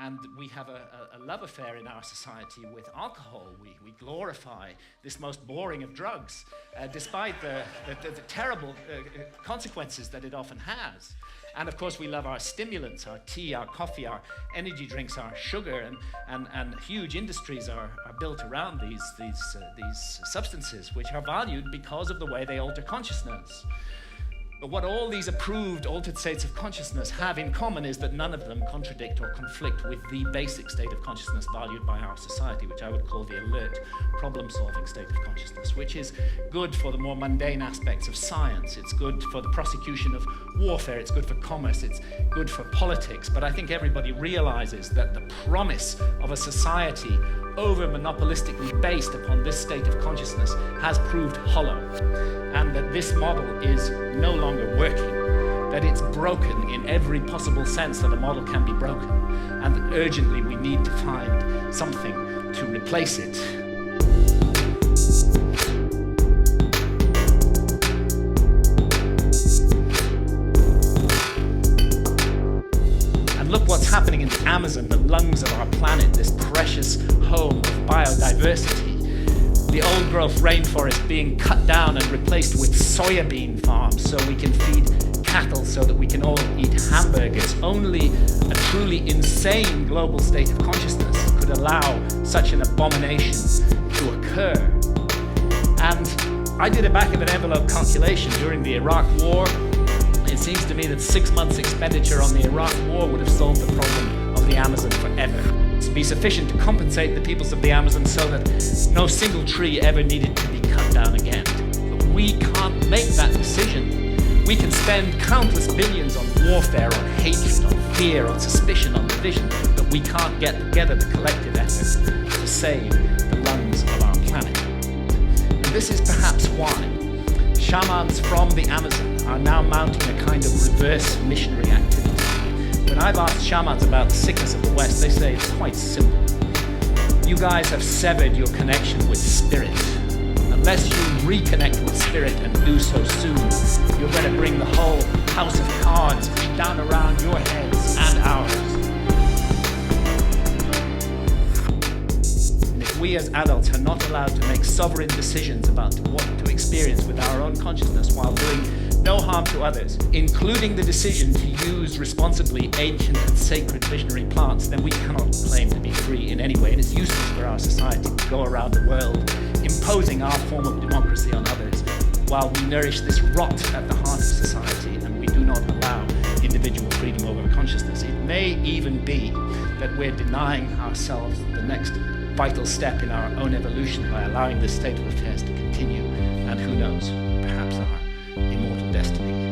And we have a love affair in our society with alcohol. We glorify this most boring of drugs, despite the terrible consequences that it often has. And of course, we love our stimulants, our tea, our coffee, our energy drinks, our sugar, and huge industries are built around these substances, which are valued because of the way they alter consciousness. But what all these approved altered states of consciousness have in common is that none of them contradict or conflict with the basic state of consciousness valued by our society, which I would call the alert, problem-solving state of consciousness, which is good for the more mundane aspects of science. It's good for the prosecution of warfare. It's good for commerce. It's good for politics. But I think everybody realizes that the promise of a society over-monopolistically based upon this state of consciousness has proved hollow, and that this model is no longer working, that it's broken in every possible sense that a model can be broken, and that urgently we need to find something to replace it. Look what's happening in the Amazon, the lungs of our planet, this precious home of biodiversity. The old-growth rainforest being cut down and replaced with soybean farms so we can feed cattle, so that we can all eat hamburgers. Only a truly insane global state of consciousness could allow such an abomination to occur. And I did a back-of-an-envelope calculation during the Iraq War. It seems to me that 6 months' expenditure on the Iraq War would have solved the problem of the Amazon forever. It would be sufficient to compensate the peoples of the Amazon so that no single tree ever needed to be cut down again. But we can't make that decision. We can spend countless billions on warfare, on hatred, on fear, on suspicion, on division, but we can't get together the collective effort to save the lungs of our planet. And this is perhaps why shamans from the Amazon are now mounting a kind of reverse missionary activity. When I've asked shamans about the sickness of the West, they say it's quite simple. You guys have severed your connection with spirit. Unless you reconnect with spirit and do so soon, you're going to bring the whole house of cards down around your heads and ours. We as adults are not allowed to make sovereign decisions about what to experience with our own consciousness while doing no harm to others, including the decision to use responsibly ancient and sacred visionary plants, then we cannot claim to be free in any way. And it's useless for our society to go around the world imposing our form of democracy on others while we nourish this rot at the heart of society and we do not allow individual freedom over consciousness. It may even be that we're denying ourselves the next vital step in our own evolution by allowing this state of affairs to continue, and who knows, perhaps our immortal destiny.